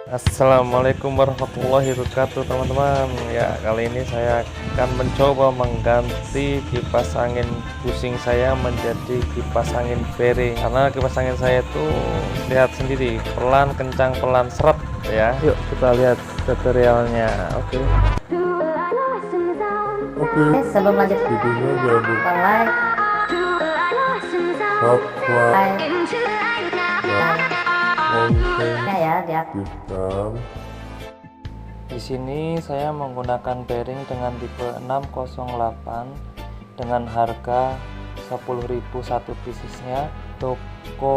Assalamualaikum warahmatullahi wabarakatuh teman-teman. Ya, kali ini saya akan mencoba mengganti kipas angin pusing saya menjadi kipas angin bearing, karena kipas angin saya itu lihat sendiri, pelan kencang pelan seret ya. Yuk kita lihat tutorialnya. Oke. Sebelum lanjut Videonya jangan lupa like, subscribe, loncengnya ya dia. aktifkan. Di sini saya menggunakan bearing dengan tipe 608 dengan harga 10.000 satu piecesnya. Toko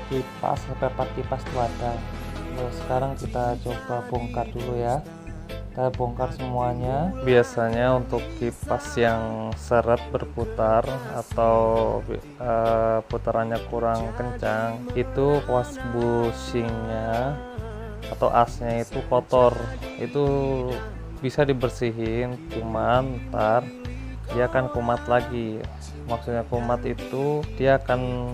kipas, spare part kipas itu ada. Sekarang kita coba bongkar dulu ya. Kita bongkar semuanya. Biasanya untuk kipas yang seret berputar atau putarannya kurang kencang, itu pos bushingnya atau asnya itu kotor. Itu bisa dibersihin, cuman ntar dia akan kumat lagi. Maksudnya kumat itu dia akan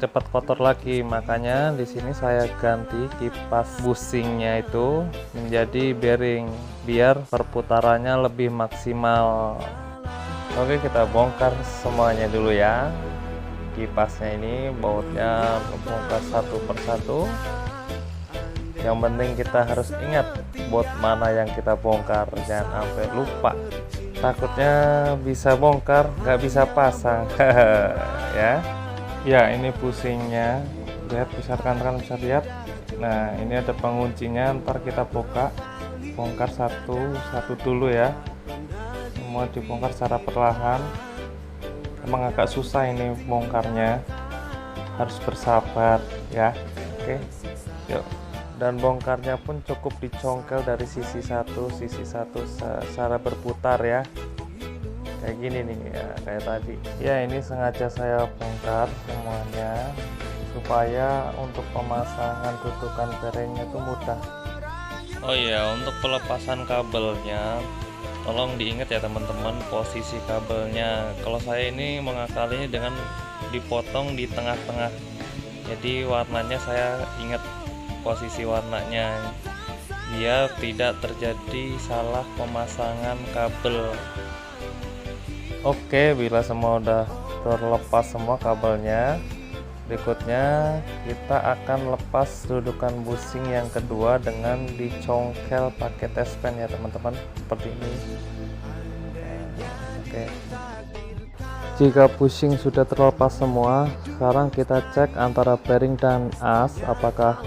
cepat kotor lagi, makanya di sini saya ganti kipas bushingnya itu menjadi bearing biar perputarannya lebih maksimal. Oke, kita bongkar semuanya dulu ya. Kipasnya ini bautnya bongkar satu persatu. Yang penting kita harus ingat baut mana yang kita bongkar, jangan sampai lupa. Takutnya bisa bongkar nggak bisa pasang. Ya, ini pusingnya, lihat, bisa rekan-rekan bisa lihat. Nah, ini ada penguncinya, ntar kita bongkar satu dulu ya. Semua dibongkar secara perlahan. Emang agak susah ini bongkarnya, harus bersabar ya. Oke, yuk. Dan bongkarnya pun cukup dicongkel dari sisi satu secara berputar ya. Kayak gini nih ya, kayak tadi ya. Ini sengaja saya bongkar semuanya supaya untuk pemasangan dudukan bearingnya itu mudah. Oh iya, untuk pelepasan kabelnya tolong diingat ya teman-teman, posisi kabelnya. Kalau saya ini mengakalinya dengan dipotong di tengah-tengah, jadi warnanya saya ingat posisi warnanya biar tidak terjadi salah pemasangan kabel. Oke, bila semua udah terlepas semua kabelnya, berikutnya kita akan lepas dudukan bushing yang kedua dengan dicongkel pakai test pen ya teman-teman, seperti ini. Oke, jika bushing sudah terlepas semua, sekarang kita cek antara bearing dan as apakah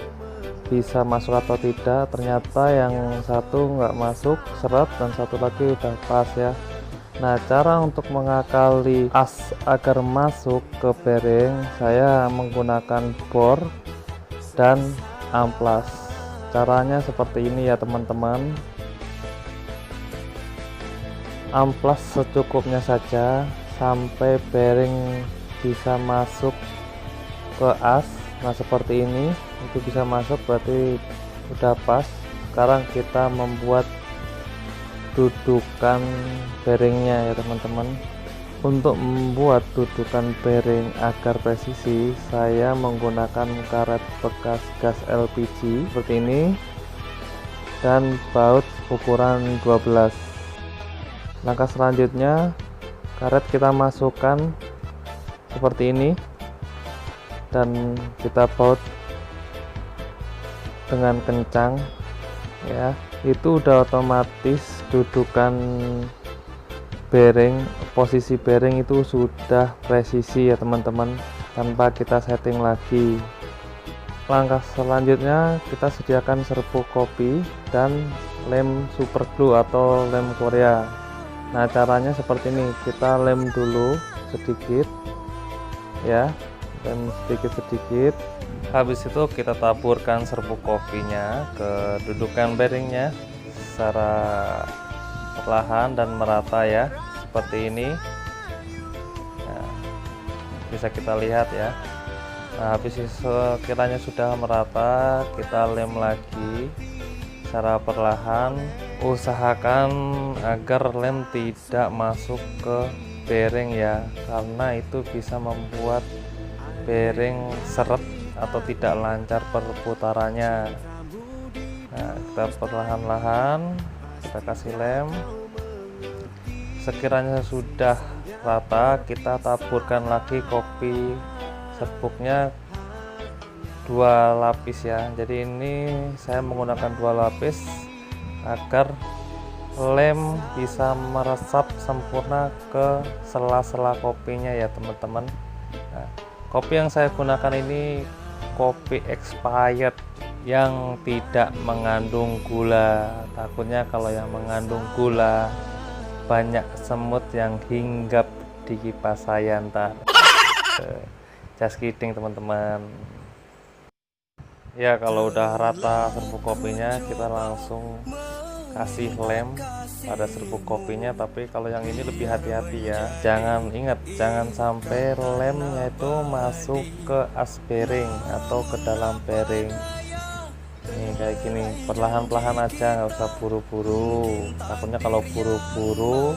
bisa masuk atau tidak. Ternyata yang satu nggak masuk seret dan satu lagi udah pas ya. Nah, cara untuk mengakali as agar masuk ke bearing, saya menggunakan bor dan amplas. Caranya seperti ini ya teman-teman. Amplas secukupnya saja sampai bearing bisa masuk ke as. Nah, seperti ini, itu bisa masuk berarti udah pas. Sekarang kita membuat dudukan bearingnya ya teman-teman. Untuk membuat dudukan bearing agar presisi, saya menggunakan karet bekas gas LPG seperti ini dan baut ukuran 12. Langkah selanjutnya, karet kita masukkan seperti ini dan kita baut dengan kencang ya. Itu udah otomatis dudukan bearing, posisi bearing itu sudah presisi ya teman-teman, tanpa kita setting lagi. Langkah selanjutnya, kita sediakan serbuk kopi dan lem super glue atau lem Korea. Nah, caranya seperti ini, kita lem dulu sedikit ya, lem sedikit-sedikit. Habis itu kita taburkan serbuk kopinya ke dudukan bearingnya secara perlahan dan merata ya, seperti ini. Nah, bisa kita lihat ya. Nah, habis sekiranya sudah merata, kita lem lagi secara perlahan. Usahakan agar lem tidak masuk ke bearing ya, karena itu bisa membuat bearing seret atau tidak lancar perputarannya. Nah, kita perlahan-lahan kita kasih lem. Sekiranya sudah rata, kita taburkan lagi kopi serbuknya 2 lapis ya. Jadi ini saya menggunakan 2 lapis agar lem bisa meresap sempurna ke sela-sela kopinya ya teman-teman. Nah, kopi yang saya gunakan ini kopi expired yang tidak mengandung gula. Takutnya kalau yang mengandung gula banyak semut yang hinggap di kipas saya ntar. Just kidding teman-teman. Ya kalau udah rata serbuk kopinya, kita langsung kasih lem pada serbuk kopinya. Tapi kalau yang ini lebih hati-hati ya, jangan sampai lemnya itu masuk ke as bearing atau ke dalam bearing. Nih kayak gini, perlahan-lahan aja, nggak usah buru-buru. Takutnya kalau buru-buru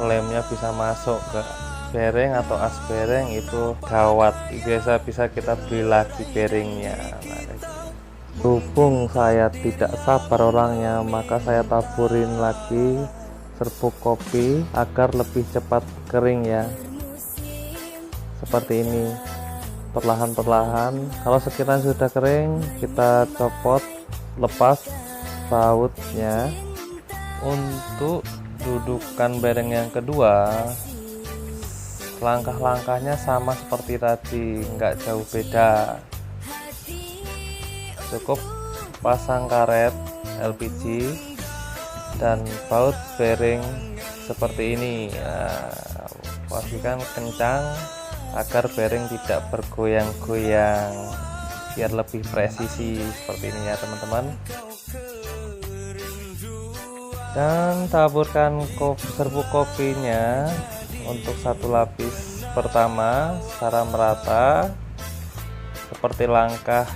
lemnya bisa masuk ke bearing atau as bearing, itu gawat. Bisa kita beli lagi bearingnya. Nah, berhubung saya tidak sabar orangnya, maka saya taburin lagi serbuk kopi agar lebih cepat kering ya. Seperti ini, perlahan-perlahan. Kalau sekiranya sudah kering, kita copot, lepas bautnya. Untuk dudukan bearing yang kedua, langkah-langkahnya sama seperti tadi, nggak jauh beda. Cukup pasang karet LPG dan baut bearing seperti ini. Nah, pastikan kencang agar bearing tidak bergoyang-goyang, biar lebih presisi seperti ini ya teman-teman. Dan taburkan serbuk kopinya untuk 1 lapis pertama secara merata seperti langkah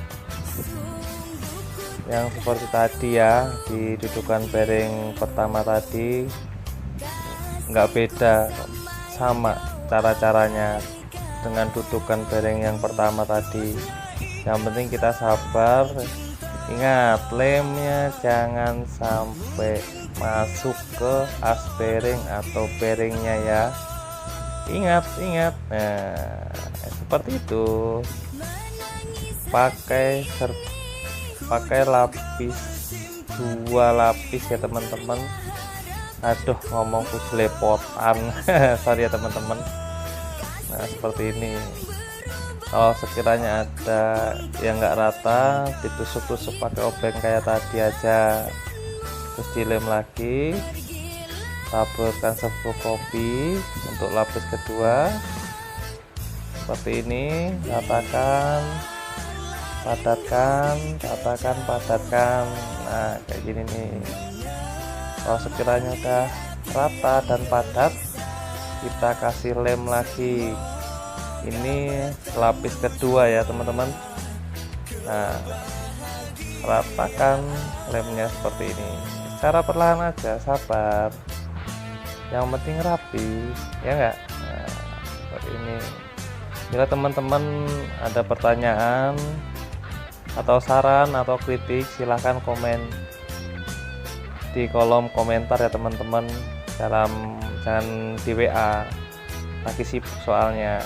yang seperti tadi ya, di dudukan bearing pertama tadi. Nggak beda, sama cara-caranya dengan dudukan bearing yang pertama tadi. Yang penting kita sabar. Ingat, lemnya jangan sampai masuk ke as bearing atau bearingnya ya. Ingat. Nah, seperti itu. Pakai lapis 2 lapis ya teman-teman. Aduh, ngomongku jelepotan. Sorry ya teman-teman. Nah, seperti ini. Kalau sekiranya ada yang nggak rata, ditusuk-tusuk pakai obeng kayak tadi aja, terus dilem lagi. Taburkan serbuk kopi untuk lapis kedua seperti ini. Ratakan, padatkan. Nah kayak gini nih. Kalau sekiranya udah rata dan padat, kita kasih lem lagi. Ini lapis kedua ya teman-teman. Nah, ratakan lemnya seperti ini, cara perlahan aja, sabar, yang penting rapi ya enggak. Nah, seperti ini. Bila teman-teman ada pertanyaan atau saran atau kritik, silahkan komen di kolom komentar ya teman-teman. Jangan di WA, lagi sibuk soalnya.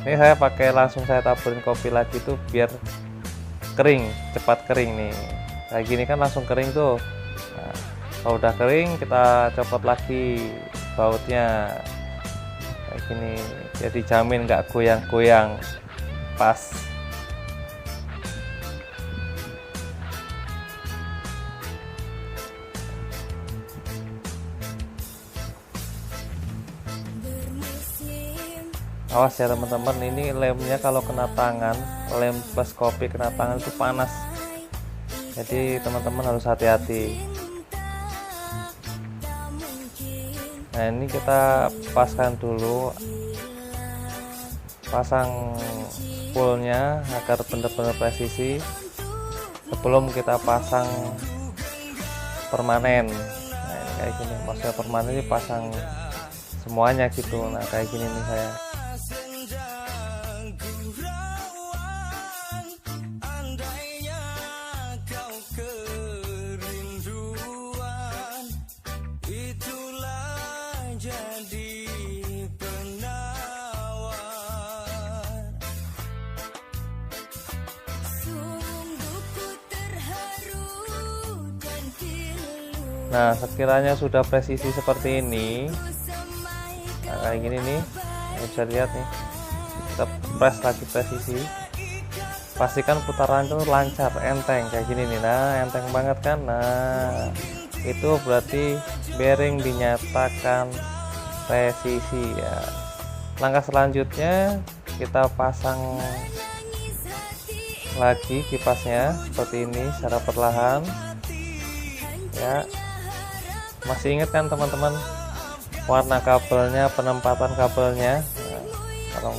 Ini saya langsung saya taburin kopi lagi tuh biar kering, cepat kering nih. Kayak gini kan langsung kering tuh. Nah, kalau udah kering kita copot lagi bautnya kayak gini, jadi jamin nggak goyang-goyang, pas. Awas ya teman-teman, ini lemnya kalau kena tangan, lem plus kopi kena tangan itu panas, jadi teman-teman harus hati-hati. Nah ini kita paskan dulu, pasang spoolnya agar benar-benar presisi sebelum kita pasang permanen. Nah ini kayak gini, maksudnya permanen ini pasang semuanya gitu. Nah kayak gini nih saya. Nah, sekiranya sudah presisi seperti ini, nah kayak gini nih, bisa lihat nih, kita press lagi presisi, pastikan putaran itu lancar, enteng kayak gini nih. Nah, enteng banget kan. Nah, itu berarti bearing dinyatakan presisi ya. Langkah selanjutnya kita pasang lagi kipasnya seperti ini secara perlahan ya. Masih ingat kan teman-teman warna kabelnya, penempatan kabelnya? Nah, kalau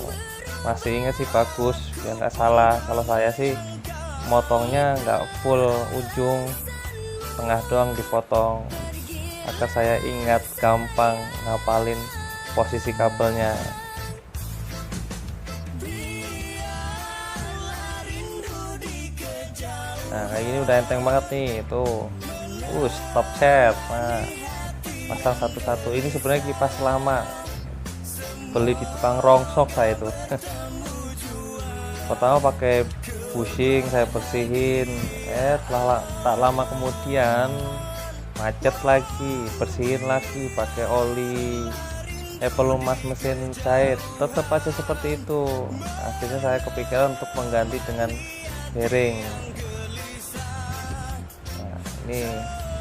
masih ingat sih bagus, biar nggak salah. Kalau saya sih motongnya nggak full ujung, tengah doang dipotong agar saya ingat, gampang ngapalin posisi kabelnya. Nah, kayak gini udah enteng banget nih, tuh. Stop set. Nah, pasang satu-satu. Ini sebenarnya kipas lama, beli di tukang rongsok saya itu. Pertama pakai bushing, saya bersihin. Tak lama kemudian macet lagi, bersihin lagi pakai oli. Pelumas mesin jahit, tetap aja seperti itu. Akhirnya saya kepikiran untuk mengganti dengan bearing. Nah, ini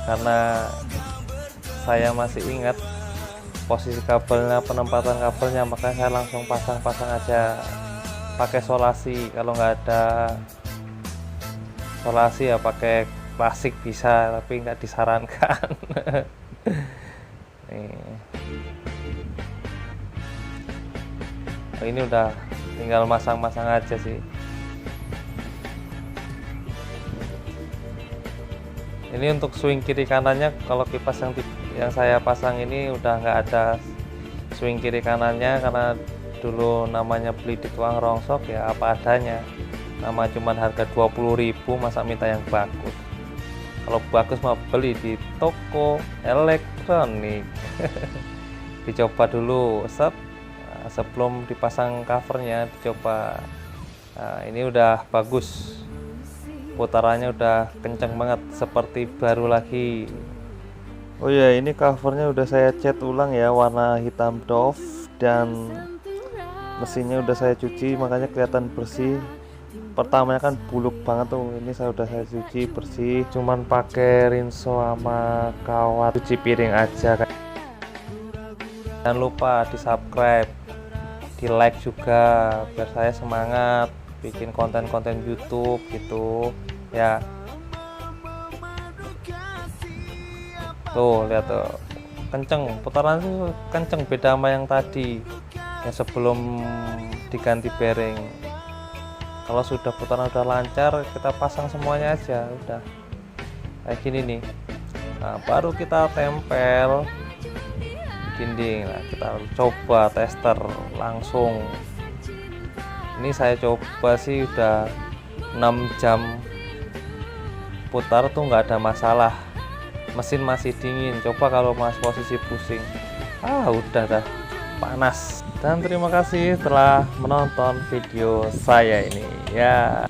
karena saya masih ingat posisi kabelnya, penempatan kabelnya, maka saya langsung pasang aja pakai solasi. Kalau nggak ada solasi ya pakai plastik bisa, tapi nggak disarankan. Nih. Ini udah tinggal masang-masang aja sih. Ini untuk swing kiri kanannya, kalau kipas yang saya pasang ini udah nggak ada swing kiri kanannya, karena dulu namanya beli di tukang rongsok ya apa adanya. Nama cuman harga 20.000, masa minta yang bagus. Kalau bagus mah beli di toko elektronik. Dicoba dulu sebelum dipasang covernya, dicoba. Nah, ini udah bagus, putarannya udah kenceng banget, seperti baru lagi. Oh ya, ini covernya udah saya cat ulang ya, warna hitam doff, dan mesinnya udah saya cuci, makanya kelihatan bersih. Pertamanya kan buluk banget tuh, ini saya cuci bersih, cuman pakai rinso sama kawat cuci piring aja. Jangan lupa di subscribe, di like juga, biar saya semangat bikin konten-konten YouTube gitu ya. Tuh lihat tuh, kenceng, putaran tuh kenceng, beda sama yang tadi yang sebelum diganti bearing. Kalau sudah putaran udah lancar, kita pasang semuanya aja, udah kayak gini nih. Nah, baru kita tempel dinding. Nah, kita coba tester langsung. Ini saya coba sih udah 6 jam putar tuh nggak ada masalah, mesin masih dingin. Coba kalau posisi pusing, udah dah panas. Dan terima kasih telah menonton video saya ini ya.